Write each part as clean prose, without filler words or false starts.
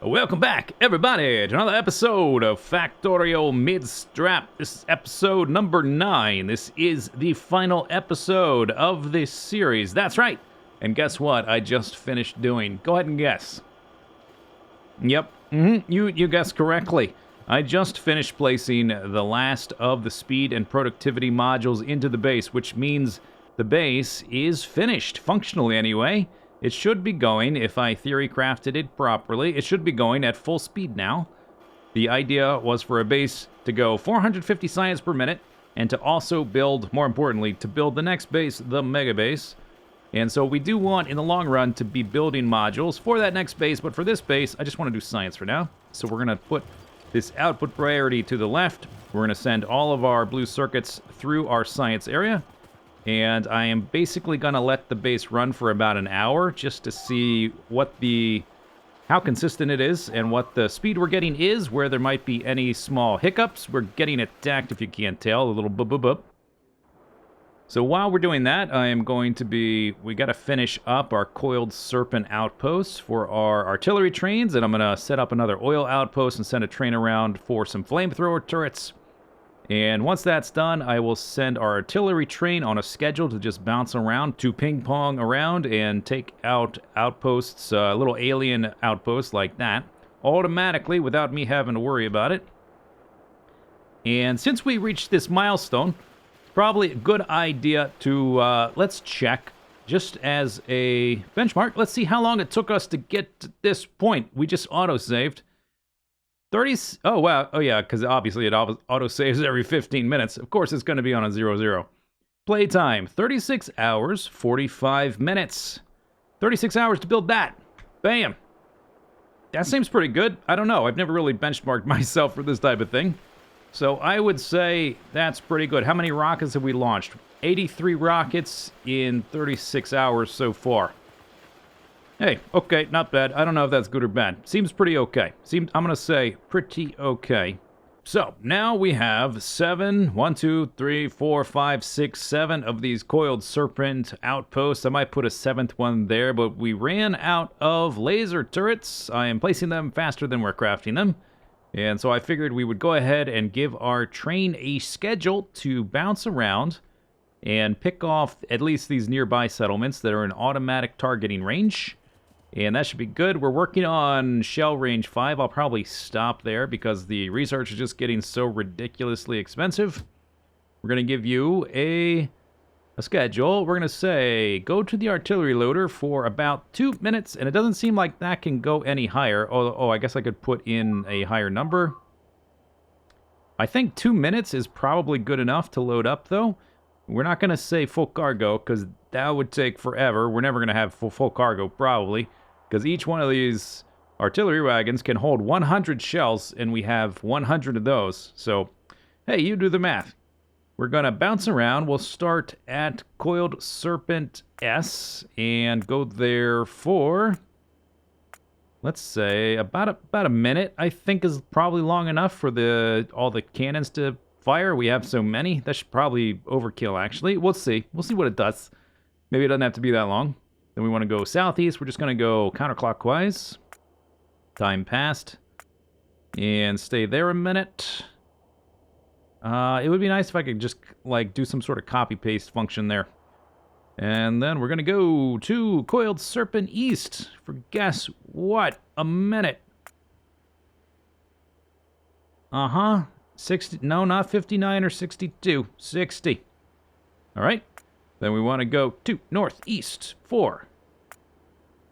Welcome back, everybody, to another episode of Factorio Midstrap. This is episode number 9. This is the final episode of this series. That's right. And guess what I just finished doing? Go ahead and guess. Yep, you guessed correctly. I just finished placing the last of the speed and productivity modules into the base, which means the base is finished, functionally anyway. It should be going, if I theory crafted it properly, it should be going at full speed now. The idea was for a base to go 450 science per minute, and to also build, more importantly, to build the next base, the megabase. And so we do want, in the long run, to be building modules for that next base, but for this base, I just want to do science for now. So we're going to put this output priority to the left. We're going to send all of our blue circuits through our science area. And I am basically going to let the base run for about an hour just to see how consistent it is and what the speed we're getting is, where there might be any small hiccups. We're getting attacked, if you can't tell, a little boop. So while we're doing that, I am going to we got to finish up our coiled serpent outposts for our artillery trains, and I'm going to set up another oil outpost and send a train around for some flamethrower turrets. And once that's done, I will send our artillery train on a schedule to just bounce around, to ping-pong around and take out outposts, little alien outposts like that, automatically without me having to worry about it. And since we reached this milestone, it's probably a good idea to, let's check, just as a benchmark, let's see how long it took us to get to this point. We just auto-saved. 30, oh wow, oh yeah, because obviously it auto-saves every 15 minutes. Of course it's going to be on a 0-0. Playtime, 36 hours, 45 minutes. 36 hours to build that. Bam. That seems pretty good. I don't know, I've never really benchmarked myself for this type of thing. So I would say that's pretty good. How many rockets have we launched? 83 rockets in 36 hours so far. Hey, okay, not bad. I don't know if that's good or bad. Seems pretty okay. I'm gonna say pretty okay. So, now we have 7 of these coiled serpent outposts. I might put a 7th one there, but we ran out of laser turrets. I am placing them faster than we're crafting them. And so I figured we would go ahead and give our train a schedule to bounce around and pick off at least these nearby settlements that are in automatic targeting range. And that should be good. We're working on shell range 5. I'll probably stop there because the research is just getting so ridiculously expensive. We're going to give you a schedule. We're going to say, go to the artillery loader for about 2 minutes. And it doesn't seem like that can go any higher. Oh, I guess I could put in a higher number. I think 2 minutes is probably good enough to load up, though. We're not going to say full cargo because that would take forever. We're never going to have full cargo, probably. Because each one of these artillery wagons can hold 100 shells, and we have 100 of those. So, hey, you do the math. We're going to bounce around. We'll start at Coiled Serpent S and go there for, let's say, about a minute, I think is probably long enough for all the cannons to fire. We have so many. That should probably overkill, actually. We'll see. We'll see what it does. Maybe it doesn't have to be that long. Then we want to go southeast. We're just going to go counterclockwise. Time passed. And stay there a minute. It would be nice if I could just, like, do some sort of copy-paste function there. And then we're going to go to Coiled Serpent East for guess what? A minute. 60, no, not 59 or 62. 60. Alright. Then we want to go to northeast for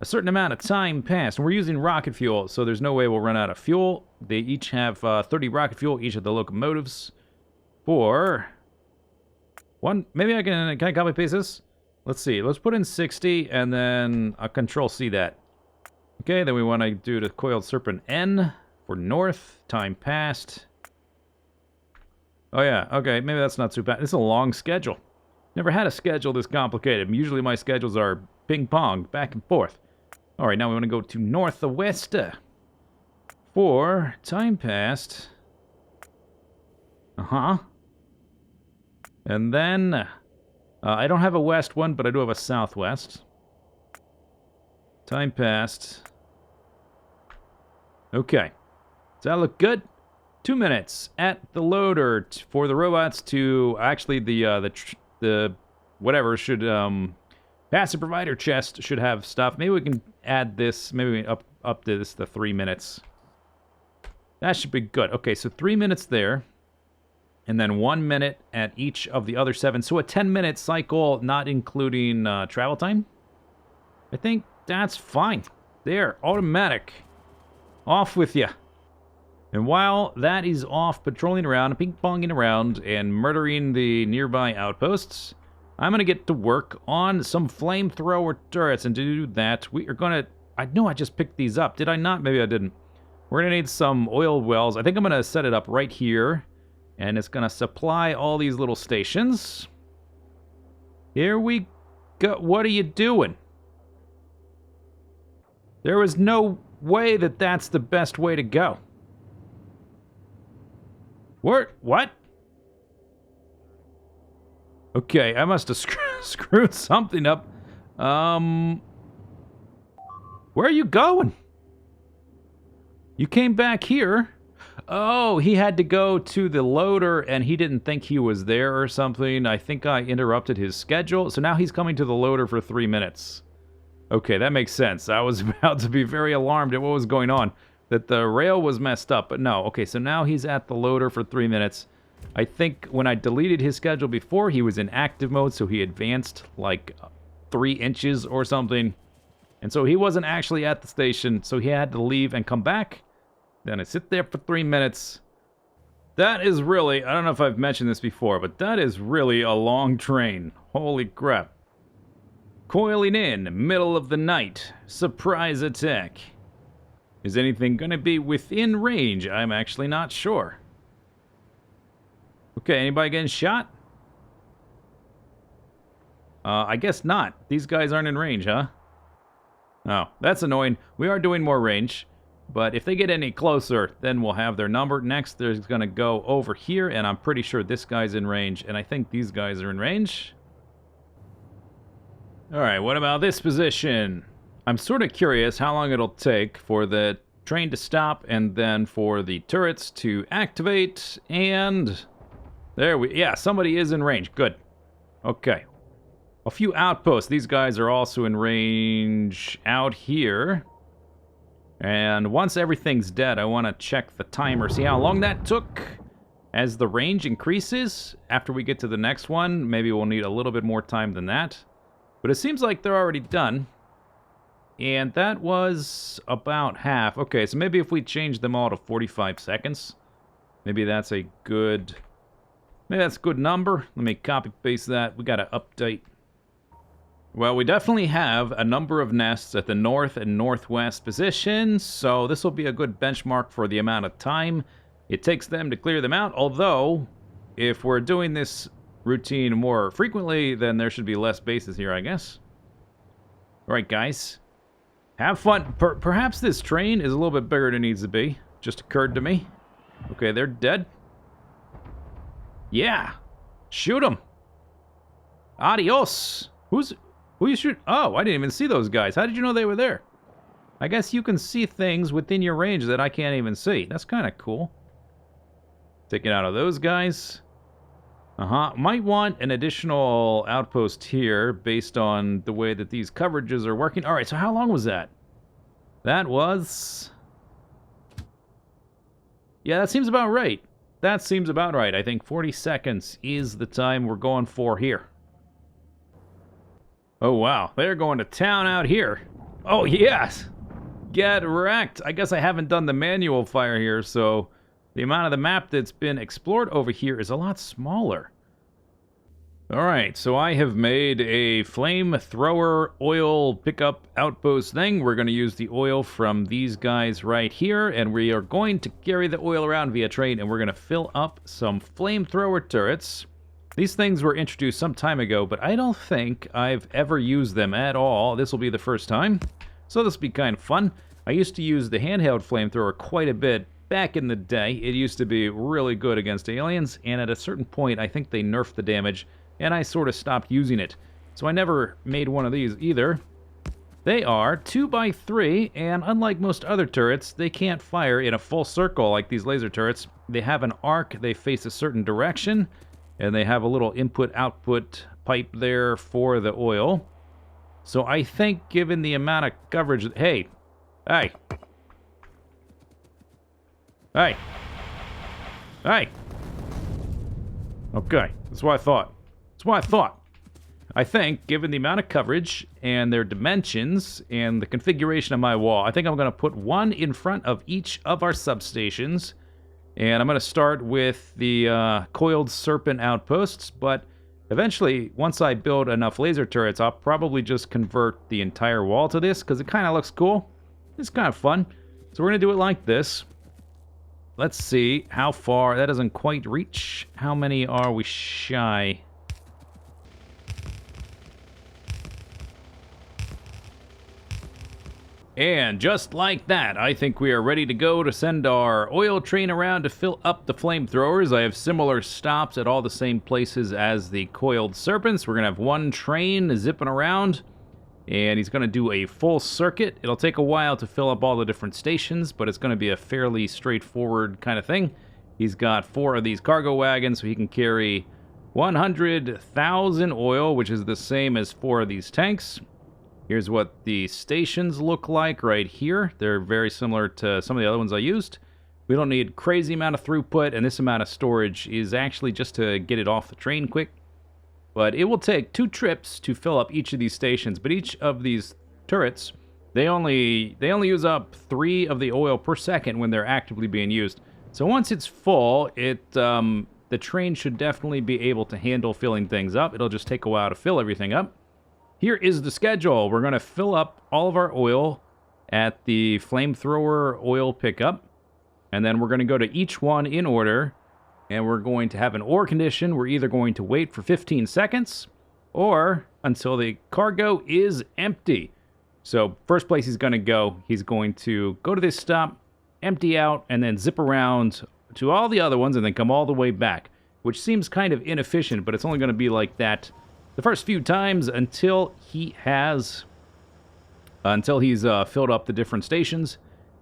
a certain amount of time passed. And we're using rocket fuel, so there's no way we'll run out of fuel. They each have 30 rocket fuel, each of the locomotives. For one, maybe can I copy paste this? Let's see, let's put in 60 and then I'll control C that. Okay, then we want to do the Coiled Serpent N for north, time passed. Oh yeah, okay, maybe that's not too bad. This is a long schedule. Never had a schedule this complicated. Usually my schedules are ping-pong, back and forth. Alright, now we want to go to northwest. For time passed. And then I don't have a west one, but I do have a southwest. Time passed. Okay. Does that look good? 2 minutes at the loader for the robots to... Actually, the whatever should... passive provider chest should have stuff. Maybe we can add this. Maybe we up this to 3 minutes. That should be good. Okay, so 3 minutes there. And then 1 minute at each of the other 7. So a 10-minute cycle, not including travel time. I think that's fine. There, automatic. Off with you. And while that is off patrolling around, ping-ponging around, and murdering the nearby outposts, I'm going to get to work on some flamethrower turrets. And to do that, we are going to... I know I just picked these up. Did I not? Maybe I didn't. We're going to need some oil wells. I think I'm going to set it up right here. And it's going to supply all these little stations. Here we go. What are you doing? There was no way that that's the best way to go. What? Okay, I must have screwed something up. Where are you going? You came back here. Oh, he had to go to the loader and he didn't think he was there or something. I think I interrupted his schedule. So now he's coming to the loader for 3 minutes. Okay, that makes sense. I was about to be very alarmed at what was going on. That the rail was messed up, but no. Okay, so now he's at the loader for 3 minutes. I think when I deleted his schedule before, he was in active mode, so he advanced like 3 inches or something. And so he wasn't actually at the station, so he had to leave and come back. Then I sit there for 3 minutes. That is really, I don't know if I've mentioned this before, but that is really a long train. Holy crap. Coiling in, middle of the night. Surprise attack. Is anything going to be within range? I'm actually not sure. Okay, anybody getting shot? I guess not. These guys aren't in range, huh? Oh, that's annoying. We are doing more range. But if they get any closer, then we'll have their number. Next, they're going to go over here, and I'm pretty sure this guy's in range, and I think these guys are in range. Alright, what about this position? I'm sort of curious how long it'll take for the train to stop, and then for the turrets to activate, and... There we... Yeah, somebody is in range. Good. Okay. A few outposts. These guys are also in range out here. And once everything's dead, I want to check the timer, see how long that took. As the range increases, after we get to the next one, maybe we'll need a little bit more time than that. But it seems like they're already done. And that was about half. Okay, so maybe if we change them all to 45 seconds, maybe that's a good... Maybe that's a good number. Let me copy-paste that. We got to update. Well, we definitely have a number of nests at the north and northwest positions, so this will be a good benchmark for the amount of time it takes them to clear them out, although if we're doing this routine more frequently, then there should be less bases here, I guess. Alright, guys. Have fun. Perhaps this train is a little bit bigger than it needs to be. Just occurred to me. Okay, they're dead. Yeah! Shoot them! Adios! Who you shoot? Oh, I didn't even see those guys. How did you know they were there? I guess you can see things within your range that I can't even see. That's kind of cool. Taking out of those guys. Might want an additional outpost here based on the way that these coverages are working. Alright, so how long was that? That was... Yeah, that seems about right. That seems about right. I think 40 seconds is the time we're going for here. Oh, wow. They're going to town out here. Oh, yes. Get wrecked. I guess I haven't done the manual fire here, so the amount of the map that's been explored over here is a lot smaller. Alright, so I have made a flamethrower oil pickup outpost thing. We're going to use the oil from these guys right here, and we are going to carry the oil around via train, and we're going to fill up some flamethrower turrets. These things were introduced some time ago, but I don't think I've ever used them at all. This will be the first time, so this will be kind of fun. I used to use the handheld flamethrower quite a bit back in the day. It used to be really good against aliens, and at a certain point, I think they nerfed the damage, and I sort of stopped using it. So I never made one of these either. They are 2x3, and unlike most other turrets, they can't fire in a full circle like these laser turrets. They have an arc, they face a certain direction, and they have a little input-output pipe there for the oil. So I think given the amount of coverage... Hey! Hey! Hey! Hey! Okay, that's what I thought. That's what I thought. I think, given the amount of coverage and their dimensions and the configuration of my wall, I think I'm going to put one in front of each of our substations. And I'm going to start with the coiled serpent outposts, but eventually, once I build enough laser turrets, I'll probably just convert the entire wall to this, because it kind of looks cool. It's kind of fun. So we're going to do it like this. Let's see how far. That doesn't quite reach. How many are we shy? And just like that, I think we are ready to go to send our oil train around to fill up the flamethrowers. I have similar stops at all the same places as the coiled serpents. We're going to have one train zipping around, and he's going to do a full circuit. It'll take a while to fill up all the different stations, but it's going to be a fairly straightforward kind of thing. He's got 4 of these cargo wagons, so he can carry 100,000 oil, which is the same as 4 of these tanks. Here's what the stations look like right here. They're very similar to some of the other ones I used. We don't need crazy amount of throughput, and this amount of storage is actually just to get it off the train quick. But it will take 2 trips to fill up each of these stations. But each of these turrets, they only use up 3 of the oil per second when they're actively being used. So once it's full, the train should definitely be able to handle filling things up. It'll just take a while to fill everything up. Here is the schedule. We're going to fill up all of our oil at the Flamethrower oil pickup. And then we're going to go to each one in order. And we're going to have an ore condition. We're either going to wait for 15 seconds or until the cargo is empty. So first place he's going to go to this stop, empty out, and then zip around to all the other ones and then come all the way back. Which seems kind of inefficient, but it's only going to be like that the first few times until he's filled up the different stations,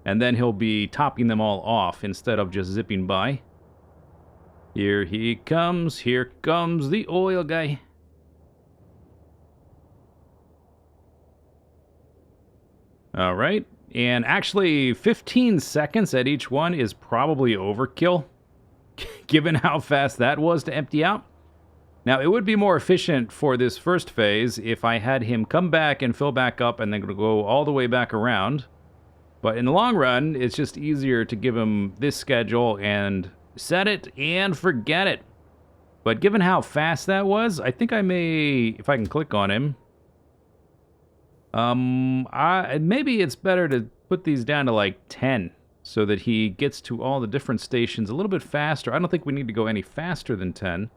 and then he'll be topping them all off instead of just zipping by. Here he comes. Here comes the oil guy. All right, and actually 15 seconds at each one is probably overkill, given how fast that was to empty out. Now, it would be more efficient for this first phase if I had him come back and fill back up and then go all the way back around. But in the long run, it's just easier to give him this schedule and set it and forget it. But given how fast that was, I think I may, if I can click on him, maybe it's better to put these down to like 10 so that he gets to all the different stations a little bit faster. I don't think we need to go any faster than 10.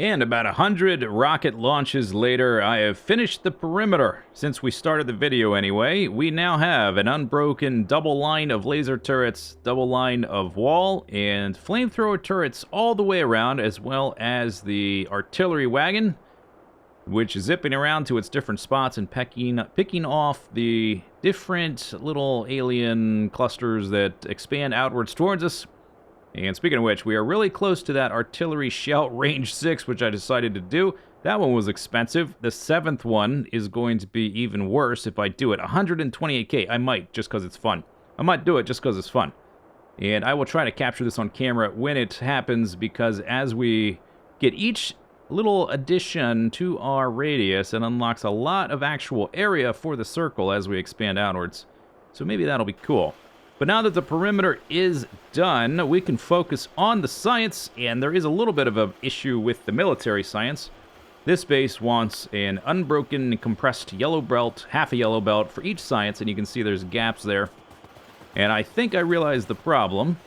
And about 100 rocket launches later, I have finished the perimeter. Since we started the video anyway, we now have an unbroken double line of laser turrets, double line of wall, and flamethrower turrets all the way around, as well as the artillery wagon, which is zipping around to its different spots and picking off the different little alien clusters that expand outwards towards us. And speaking of which, we are really close to that artillery shell range 6, which I decided to do. That one was expensive. The 7th one is going to be even worse if I do it. 128k. I might, just because it's fun. I might do it just because it's fun. And I will try to capture this on camera when it happens, because as we get each little addition to our radius, it unlocks a lot of actual area for the circle as we expand outwards. So maybe that'll be cool. But now that the perimeter is done, we can focus on the science, and there is a little bit of an issue with the military science. This base wants an unbroken compressed yellow belt, half a yellow belt for each science, and you can see there's gaps there. And I think I realized the problem.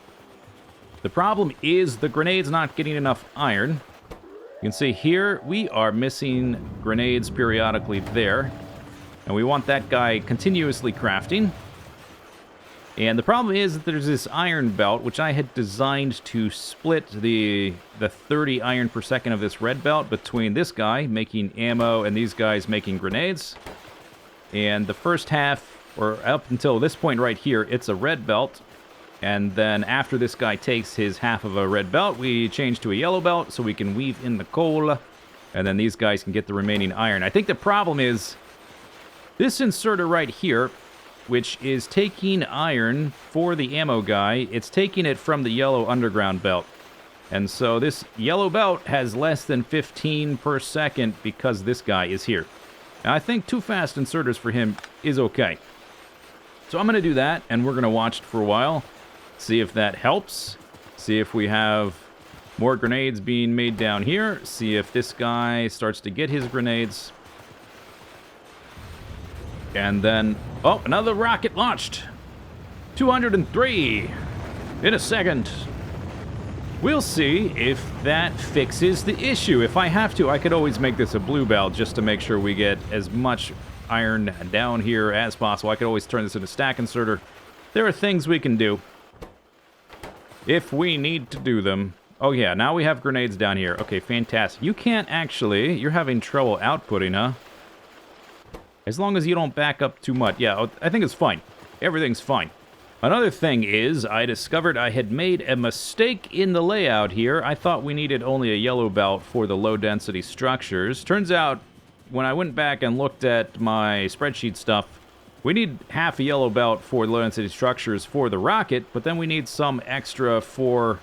The problem is the grenade's not getting enough iron. You can see here, we are missing grenades periodically there. And we want that guy continuously crafting. And the problem is that there's this iron belt, which I had designed to split the 30 iron per second of this red belt between this guy making ammo and these guys making grenades. And the first half, or up until this point right here, it's a red belt. And then after this guy takes his half of a red belt, we change to a yellow belt so we can weave in the coal. And then these guys can get the remaining iron. I think the problem is this inserter right here, which is taking iron for the ammo guy. It's taking it from the yellow underground belt. And so this yellow belt has less than 15 per second because this guy is here. And I think 2 fast inserters for him is okay. So I'm going to do that, and we're going to watch it for a while. See if that helps. See if we have more grenades being made down here. See if this guy starts to get his grenades. And then, oh, another rocket launched. 203 in a second. We'll see if that fixes the issue. If I have to, I could always make this a blue belt just to make sure we get as much iron down here as possible. I could always turn this into a stack inserter. There are things we can do if we need to do them. Oh yeah, now we have grenades down here. Okay, fantastic. You can't actually, you're having trouble outputting, huh? As long as you don't back up too much. Yeah, I think it's fine. Everything's fine. Another thing is, I discovered I had made a mistake in the layout here. I thought we needed only a yellow belt for the low-density structures. Turns out, when I went back and looked at my spreadsheet stuff, we need half a yellow belt for low-density structures for the rocket, but then we need some extra for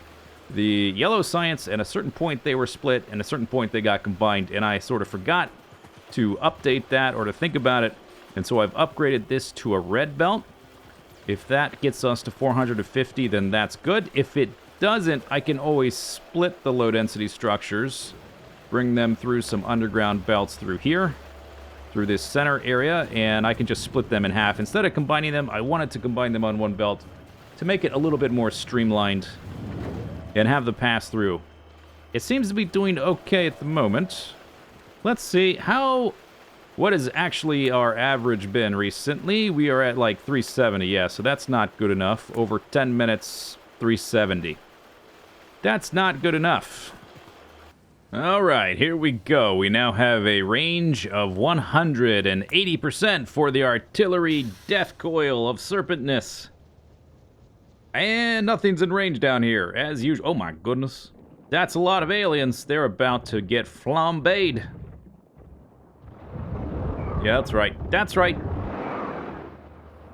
the yellow science. At a certain point, they were split, and at a certain point, they got combined, and I sort of forgot to update that or to think about it, and so I've upgraded this to a red belt. If that gets us to 450, then that's good. If it doesn't, I can always split the low-density structures, bring them through some underground belts through here, through this center area, and I can just split them in half. Instead of combining them, I wanted to combine them on one belt to make it a little bit more streamlined and have the pass-through. It seems to be doing okay at the moment. Let's see what has actually our average been recently. We are at like 370, yeah, so that's not good enough. Over 10 minutes, 370. That's not good enough. All right, here we go. We now have a range of 180% for the artillery death coil of serpentness. And nothing's in range down here, as usual. Oh my goodness. That's a lot of aliens. They're about to get flambéed. Yeah, that's right. That's right.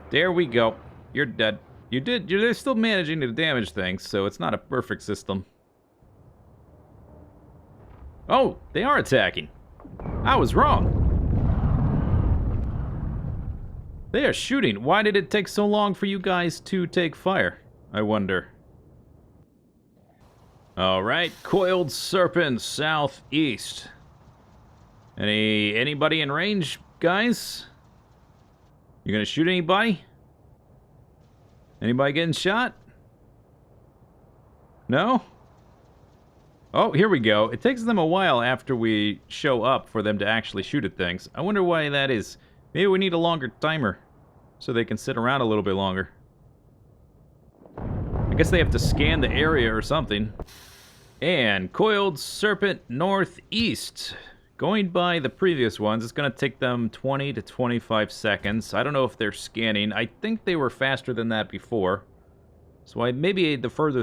There we go. You're dead. They're still managing to damage things, so it's not a perfect system. Oh, they are attacking. I was wrong. They are shooting. Why did it take so long for you guys to take fire? I wonder. All right, coiled serpent southeast. Anybody in range, guys? You gonna shoot anybody? Anybody getting shot? No? Oh, here we go. It takes them a while after we show up for them to actually shoot at things. I wonder why that is. Maybe we need a longer timer so they can sit around a little bit longer. I guess they have to scan the area or something. And coiled serpent northeast. Going by the previous ones, it's going to take them 20 to 25 seconds. I don't know if they're scanning. I think they were faster than that before. So maybe the further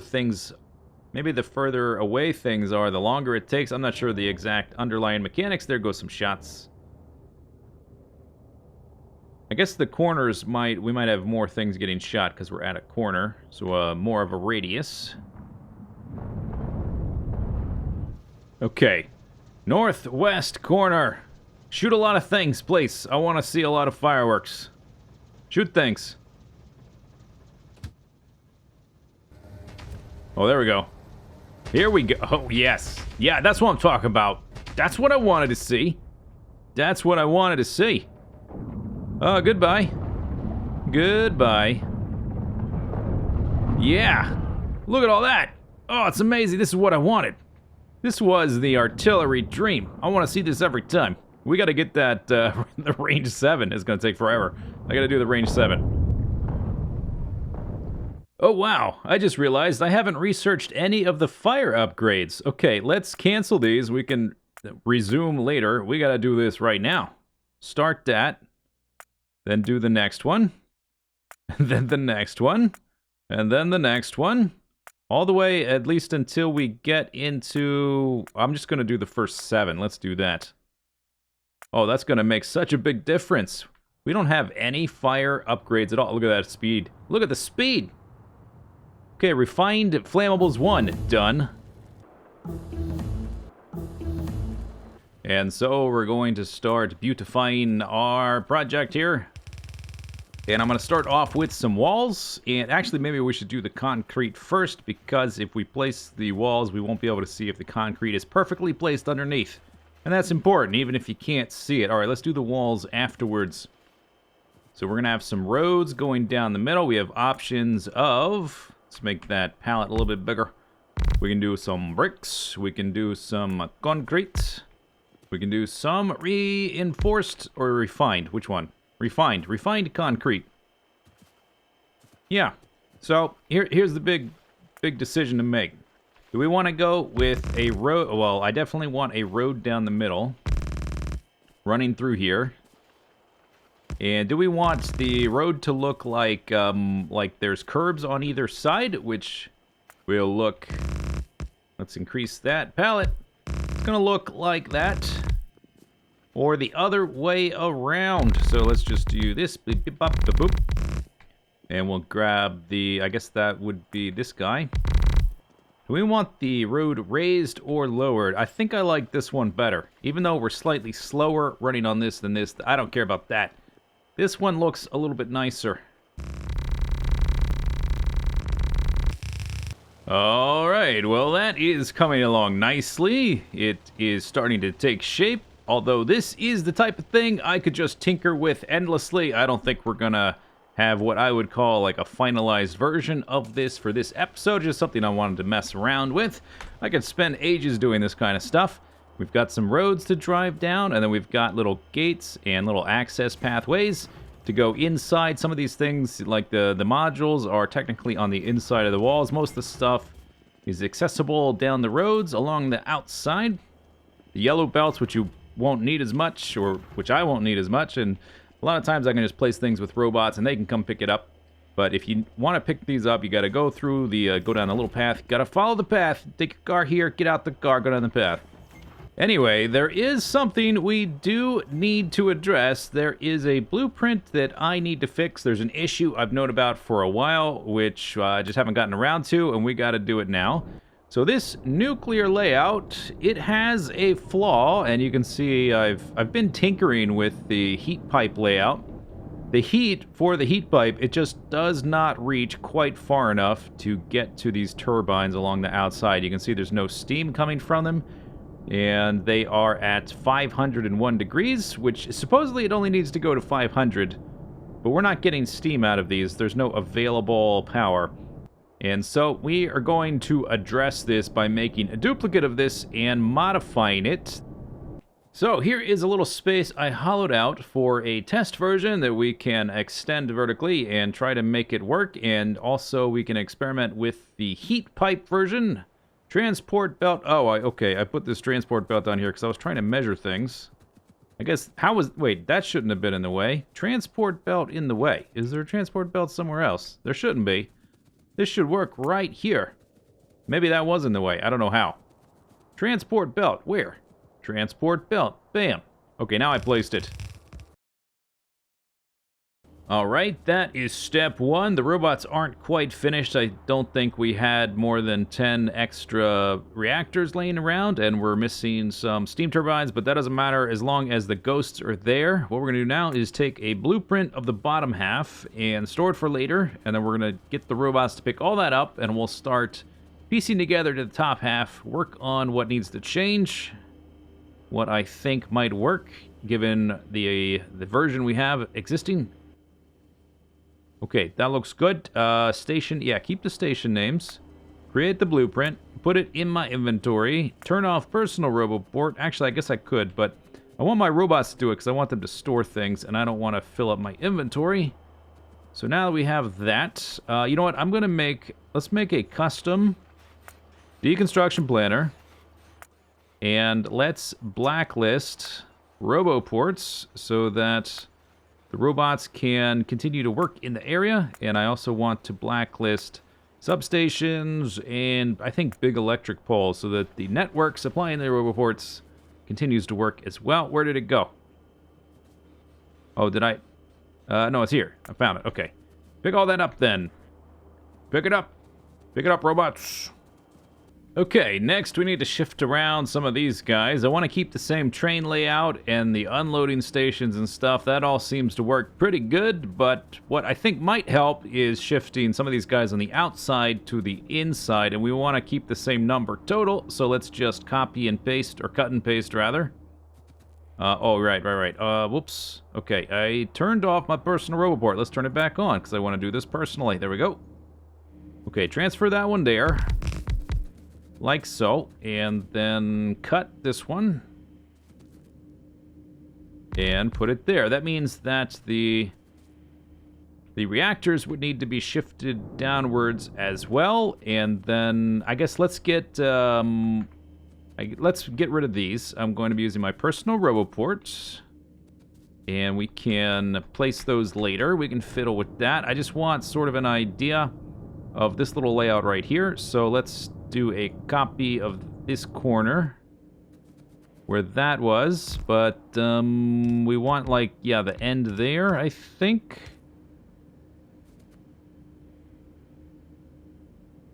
away things are, the longer it takes. I'm not sure the exact underlying mechanics. There go some shots. I guess the corners we might have more things getting shot because we're at a corner. So more of a radius. Okay. Northwest corner. Shoot a lot of things, please. I want to see a lot of fireworks. Shoot things. Oh, there we go. Here we go. Oh, yes. Yeah, that's what I'm talking about. That's what I wanted to see. That's what I wanted to see. Oh, goodbye. Goodbye. Yeah. Look at all that. Oh, it's amazing. This is what I wanted. This was the artillery dream. I want to see this every time. We got to get that, the range 7 is going to take forever. I got to do the range 7. Oh wow, I just realized I haven't researched any of the fire upgrades. Okay, let's cancel these. We can resume later. We gotta do this right now. Start that, then do the next one, and then the next one, and then the next one. All the way, at least until we get into... I'm just gonna do the first 7. Let's do that. Oh, that's gonna make such a big difference. We don't have any fire upgrades at all. Look at that speed. Look at the speed! Okay, refined flammables 1, done. And so we're going to start beautifying our project here. And I'm going to start off with some walls. And actually, maybe we should do the concrete first, because if we place the walls, we won't be able to see if the concrete is perfectly placed underneath. And that's important, even if you can't see it. All right, let's do the walls afterwards. So we're going to have some roads going down the middle. We have options of... Let's make that palette a little bit bigger. We can do some bricks. We can do some concrete. We can do some reinforced or refined. Which one? Refined. Refined concrete. Yeah. So here's the big decision to make. Do we want to go with a road? Well, I definitely want a road down the middle, running through here. And do we want the road to look like there's curbs on either side, which will look... Let's increase that palette. It's going to look like that. Or the other way around. So let's just do this. Beep, beep, bop, da, boop. And we'll grab the... I guess that would be this guy. Do we want the road raised or lowered? I think I like this one better. Even though we're slightly slower running on this than this, I don't care about that. This one looks a little bit nicer. Alright, well that is coming along nicely. It is starting to take shape. Although this is the type of thing I could just tinker with endlessly. I don't think we're gonna have what I would call like a finalized version of this for this episode. Just something I wanted to mess around with. I could spend ages doing this kind of stuff. We've got some roads to drive down, and then we've got little gates and little access pathways to go inside. Some of these things, like the modules, are technically on the inside of the walls. Most of the stuff is accessible down the roads along the outside. The yellow belts, which you won't need as much, or which I won't need as much, and a lot of times I can just place things with robots and they can come pick it up. But if you want to pick these up, you got to go through the, go down the little path. Got to follow the path. Take your car here, get out the car, go down the path. Anyway, there is something we do need to address. There is a blueprint that I need to fix. There's an issue I've known about for a while, which I just haven't gotten around to, and we got to do it now. So this nuclear layout, it has a flaw, and you can see I've been tinkering with the heat pipe layout. The heat for the heat pipe, it just does not reach quite far enough to get to these turbines along the outside. You can see there's no steam coming from them. And they are at 501 degrees, which supposedly it only needs to go to 500. But we're not getting steam out of these. There's no available power. And so we are going to address this by making a duplicate of this and modifying it. So here is a little space I hollowed out for a test version that we can extend vertically and try to make it work. And also we can experiment with the heat pipe version. Transport belt. Oh, okay. I put this transport belt on here because I was trying to measure things. I guess, wait, that shouldn't have been in the way. Transport belt in the way. Is there a transport belt somewhere else? There shouldn't be. This should work right here. Maybe that was in the way. I don't know how. Transport belt. Where? Transport belt. Bam. Okay, now I placed it. Alright, that is step 1. The robots aren't quite finished. I don't think we had more than 10 extra reactors laying around, and we're missing some steam turbines, but that doesn't matter as long as the ghosts are there. What we're going to do now is take a blueprint of the bottom half and store it for later, and then we're going to get the robots to pick all that up, and we'll start piecing together to the top half, work on what needs to change, what I think might work, given the version we have existing. Okay, that looks good. Station, yeah, keep the station names. create the blueprint, put it in my inventory, turn off personal roboport. Actually, I guess I could, but I want my robots to do it because I want them to store things, and I don't want to fill up my inventory. So now that we have that, you know what? I'm going to let's make a custom deconstruction planner, and let's blacklist roboports so that the robots can continue to work in the area. And I also want to blacklist substations and I think big electric poles so that the network supplying the roboports continues to work as well. Where did it go? Oh, did I? No, it's here. I found it. Okay. Pick all that up then. Pick it up. Pick it up, robots. Okay, next we need to shift around some of these guys. I want to keep the same train layout and the unloading stations and stuff. That all seems to work pretty good, but what I think might help is shifting some of these guys on the outside to the inside, and we want to keep the same number total, so let's just copy and paste, or cut and paste rather. Oh, right. Whoops. Okay, I turned off my personal roboport. Let's turn it back on, because I want to do this personally. There we go. Okay, transfer that one there. Like so, and then cut this one and put it there. That means that the reactors would need to be shifted downwards as well, and then I guess let's get rid of these. I'm going to be using my personal roboport, and we can place those later. We can fiddle with that. I just want sort of an idea of this little layout right here, so let's do a copy of this corner where that was, but we want, like, yeah, the end there, I think.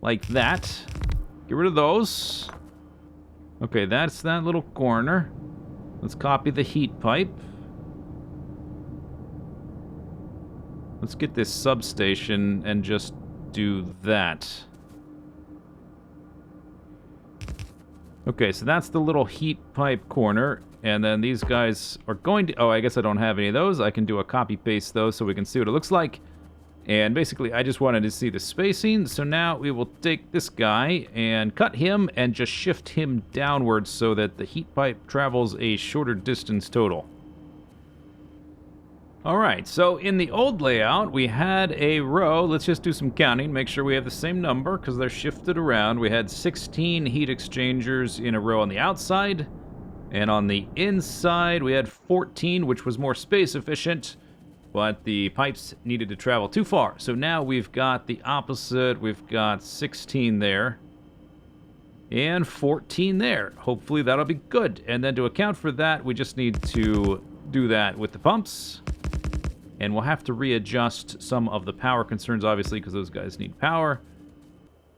Like that. Get rid of those. Okay, that's that little corner. Let's copy the heat pipe. Let's get this substation and just do that. Okay, so that's the little heat pipe corner, and then these guys are going to... Oh, I guess I don't have any of those. I can do a copy-paste those so we can see what it looks like. And basically, I just wanted to see the spacing, so now we will take this guy and cut him and just shift him downwards so that the heat pipe travels a shorter distance total. Alright, so in the old layout, we had a row. Let's just do some counting, make sure we have the same number, because they're shifted around. We had 16 heat exchangers in a row on the outside, and on the inside, we had 14, which was more space efficient, but the pipes needed to travel too far. So now we've got the opposite. We've got 16 there, and 14 there. Hopefully that'll be good. And then to account for that, we just need to do that with the pumps. And we'll have to readjust some of the power concerns, obviously, because those guys need power.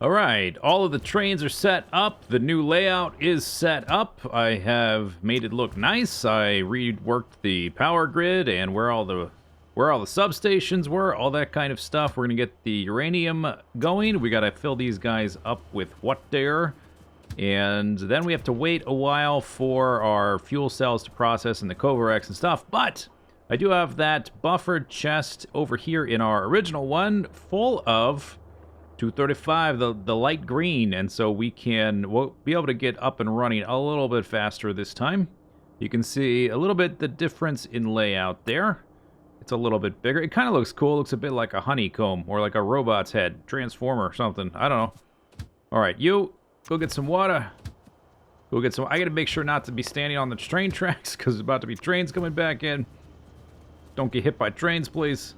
All right, all of the trains are set up. The new layout is set up. I have made it look nice. I reworked the power grid and where all the substations were, all that kind of stuff. We're gonna get the uranium going. We gotta fill these guys up with what there. And then we have to wait a while for our fuel cells to process and the Covarex and stuff, but I do have that buffered chest over here in our original one full of 235, the light green, and so we'll be able to get up and running a little bit faster this time. You can see a little bit the difference in layout there. It's a little bit bigger. It kind of looks cool. It looks a bit like a honeycomb or like a robot's head, transformer or something. I don't know. All right, you go get some water. Go get some. I got to make sure not to be standing on the train tracks because there's about to be trains coming back in. Don't get hit by trains, please.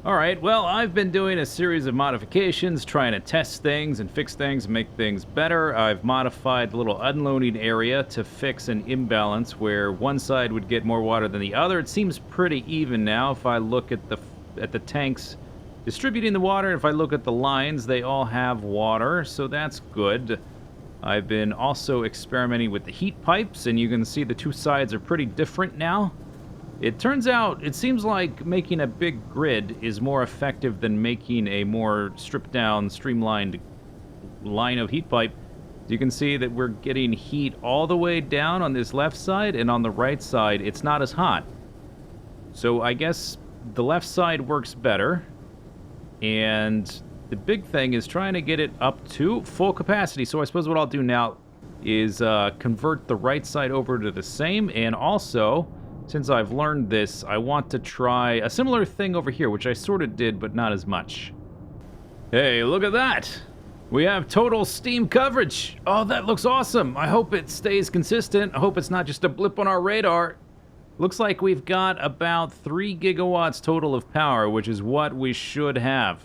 Alright, well, I've been doing a series of modifications, trying to test things and fix things and make things better. I've modified the little unloading area to fix an imbalance where one side would get more water than the other. It seems pretty even now if I look at the tanks distributing the water. If I look at the lines, they all have water, so that's good. I've been also experimenting with the heat pipes, and you can see the two sides are pretty different now. It turns out, it seems like making a big grid is more effective than making a more stripped-down, streamlined line of heat pipe. You can see that we're getting heat all the way down on this left side, and on the right side, it's not as hot. So I guess the left side works better, and the big thing is trying to get it up to full capacity. So I suppose what I'll do now is convert the right side over to the same, and also, since I've learned this, I want to try a similar thing over here, which I sort of did, but not as much. Hey, look at that! We have total Steam coverage! Oh, that looks awesome! I hope it stays consistent. I hope it's not just a blip on our radar. Looks like we've got about 3 gigawatts total of power, which is what we should have.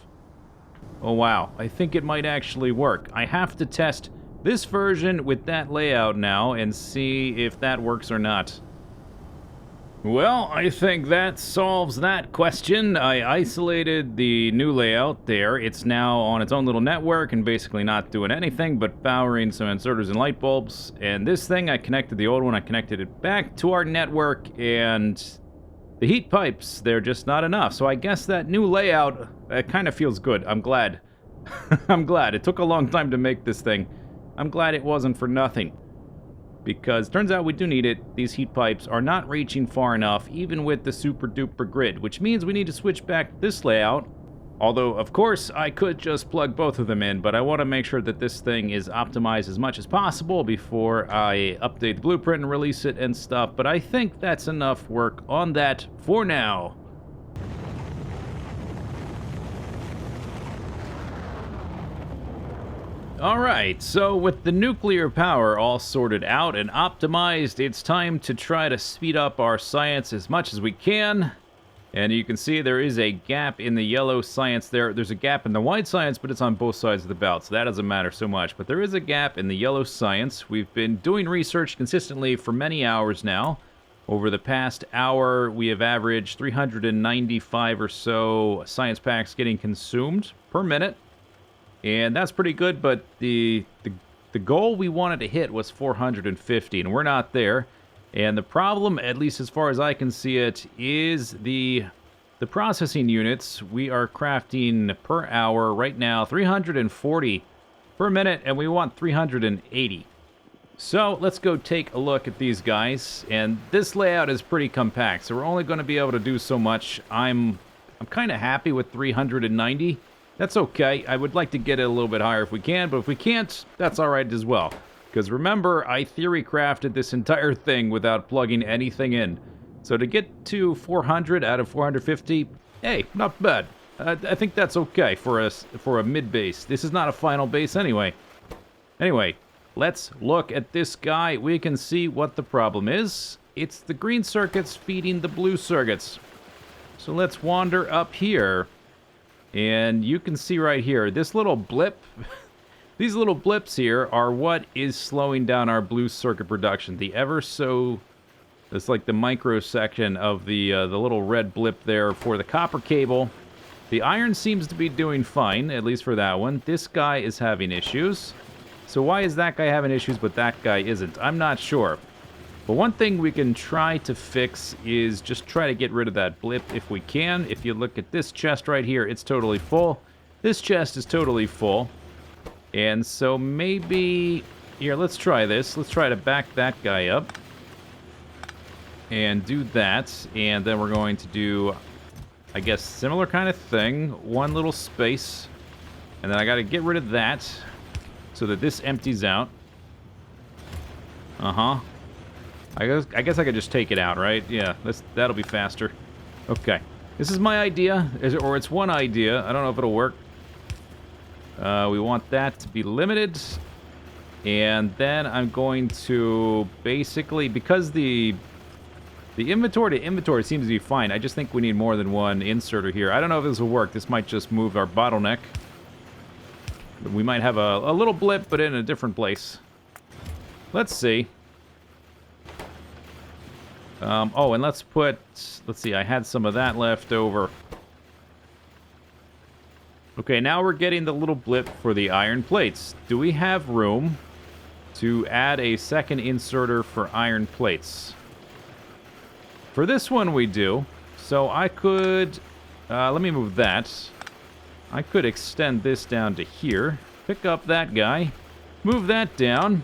Oh wow, I think it might actually work. I have to test this version with that layout now and see if that works or not. Well, I think that solves that question. I isolated the new layout there. It's now on its own little network and basically not doing anything but powering some inserters and light bulbs. And this thing, I connected the old one, I connected it back to our network, and the heat pipes, they're just not enough. So I guess that new layout, it kind of feels good. I'm glad. I'm glad. It took a long time to make this thing. I'm glad it wasn't for nothing. Because turns out we do need it. These heat pipes are not reaching far enough, even with the super duper grid, which means we need to switch back to this layout. Although, of course, I could just plug both of them in, but I want to make sure that this thing is optimized as much as possible before I update the blueprint and release it and stuff. But I think that's enough work on that for now. Alright, so with the nuclear power all sorted out and optimized, it's time to try to speed up our science as much as we can. And you can see there is a gap in the yellow science there. There's a gap in the white science, but it's on both sides of the belt, so that doesn't matter so much. But there is a gap in the yellow science. We've been doing research consistently for many hours now. Over the past hour, we have averaged 395 or so science packs getting consumed per minute. And that's pretty good, but the goal we wanted to hit was 450, and we're not there. And the problem, at least as far as I can see it, is the processing units. We are crafting per hour right now 340 per minute, and we want 380. So let's go take a look at these guys. And this layout is pretty compact, so we're only going to be able to do so much. I'm kind of happy with 390. That's okay. I would like to get it a little bit higher if we can, but if we can't, that's all right as well. Because remember, I theory crafted this entire thing without plugging anything in. So to get to 400 out of 450, hey, not bad. I think that's okay for a mid base. This is not a final base anyway. Anyway, let's look at this guy. We can see what the problem is. It's the green circuits feeding the blue circuits. So let's wander up here. And you can see right here, this little blip, these little blips here are what is slowing down our blue circuit production. The ever so, it's like the micro section of the little red blip there for the copper cable. The iron seems to be doing fine, at least for that one. This guy is having issues. So why is that guy having issues but that guy isn't? I'm not sure. But one thing we can try to fix is just try to get rid of that blip if we can. If you look at this chest right here, it's totally full. This chest is totally full. And so maybe... Here, let's try this. Let's try to back that guy up. And do that. And then we're going to do, I guess, similar kind of thing. One little space. And then I got to get rid of that so that this empties out. Uh-huh. I guess I could just take it out, right? Yeah, that'll be faster. Okay. This is my idea, or it's one idea. I don't know if it'll work. We want that to be limited. And then I'm going to basically, because the inventory to inventory seems to be fine. I just think we need more than one inserter here. I don't know if this will work. This might just move our bottleneck. We might have a little blip, but in a different place. Let's see. Oh, and let's see, I had some of that left over. Okay, now we're getting the little blip for the iron plates. Do we have room to add a second inserter for iron plates? For this one we do. So I could, let me move that. I could extend this down to here. Pick up that guy. Move that down.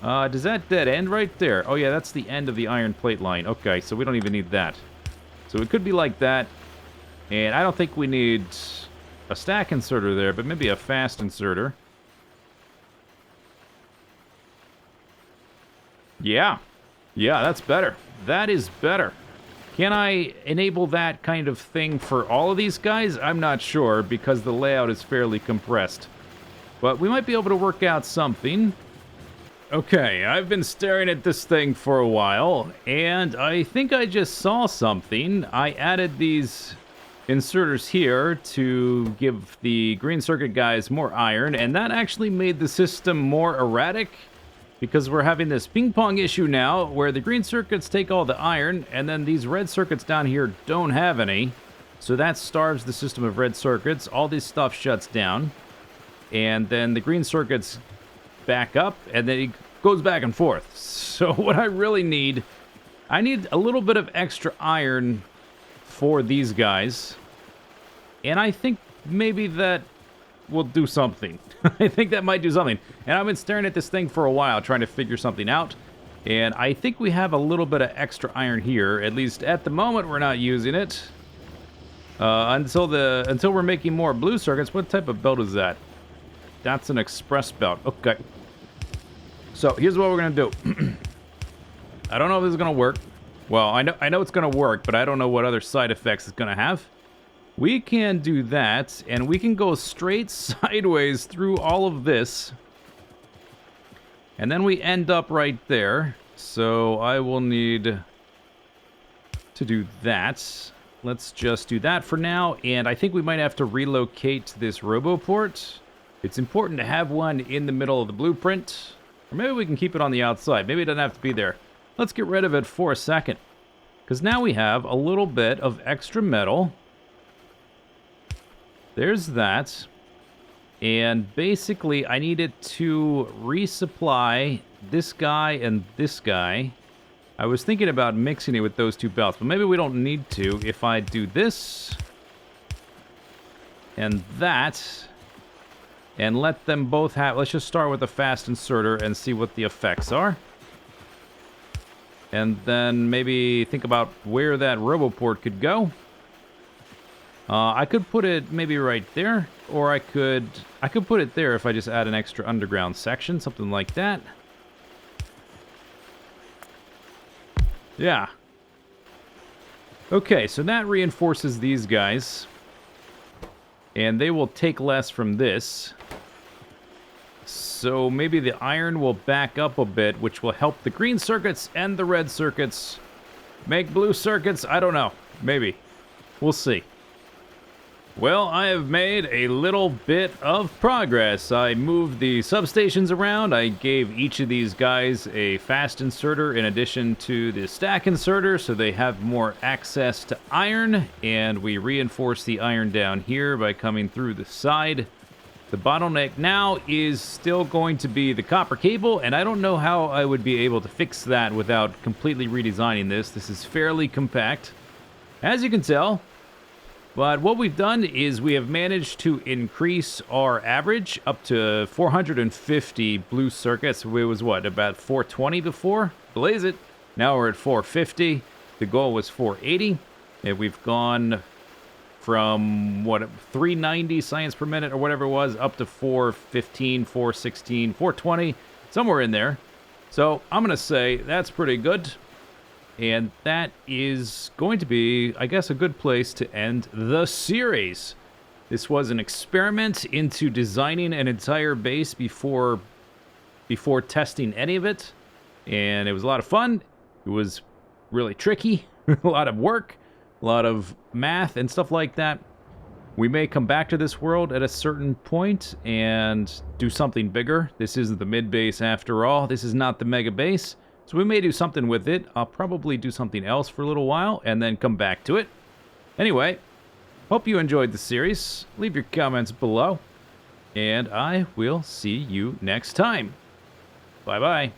Does that dead end right there? Oh yeah, that's the end of the iron plate line. Okay, so we don't even need that. So it could be like that. And I don't think we need a stack inserter there, but maybe a fast inserter. Yeah. Yeah, that's better. That is better. Can I enable that kind of thing for all of these guys? I'm not sure, because the layout is fairly compressed. But we might be able to work out something. Okay, I've been staring at this thing for a while, and I think I just saw something. I added these inserters here to give the green circuit guys more iron, and that actually made the system more erratic, because we're having this ping pong issue now where the green circuits take all the iron, and then these red circuits down here don't have any. So that starves the system of red circuits. All this stuff shuts down, and then the green circuits back up, and then it goes back and forth. So what I really need, I need a little bit of extra iron for these guys, and I think maybe that will do something. I think that might do something. And I've been staring at this thing for a while, trying to figure something out, and I think we have a little bit of extra iron here. At least at the moment, we're not using it until we're making more blue circuits. What type of belt is that? That's an express belt. Okay. So here's what we're gonna do. I don't know if this is gonna work. Well, I know it's gonna work, but I don't know what other side effects it's gonna have. We can do that, and we can go straight sideways through all of this. And then we end up right there. So I will need to do that. Let's just do that for now, and I think we might have to relocate this RoboPort. It's important to have one in the middle of the blueprint. Or maybe we can keep it on the outside. Maybe it doesn't have to be there. Let's get rid of it for a second, because now we have a little bit of extra metal. There's that. And basically, I need it to resupply this guy and this guy. I was thinking about mixing it with those two belts, but maybe we don't need to. If I do this and that, and let them both have... Let's just start with the fast inserter and see what the effects are. And then maybe think about where that RoboPort could go. I could put it maybe right there, or I could put it there if I just add an extra underground section, something like that. Yeah. Okay, so that reinforces these guys, and they will take less from this. So maybe the iron will back up a bit, which will help the green circuits and the red circuits make blue circuits. I don't know. Maybe. We'll see. Well, I have made a little bit of progress. I moved the substations around. I gave each of these guys a fast inserter in addition to the stack inserter, so they have more access to iron. And we reinforce the iron down here by coming through the side. The bottleneck now is still going to be the copper cable, and I don't know how I would be able to fix that without completely redesigning this. This is fairly compact, as you can tell. But what we've done is we have managed to increase our average up to 450 blue circuits. It was what, about 420 before? Blaze it. Now we're at 450. The goal was 480. And we've gone from, what, 390 science per minute or whatever it was, up to 415, 416, 420, somewhere in there. So I'm going to say that's pretty good. And that is going to be, I guess, a good place to end the series. This was an experiment into designing an entire base before testing any of it. And it was a lot of fun. It was really tricky. A lot of work. A lot of math and stuff like that. We may come back to this world at a certain point and do something bigger. This isn't the Midbase after all. This is not the megabase. So we may do something with it. I'll probably do something else for a little while and then come back to it. Anyway, hope you enjoyed the series. Leave your comments below. And I will see you next time. Bye-bye.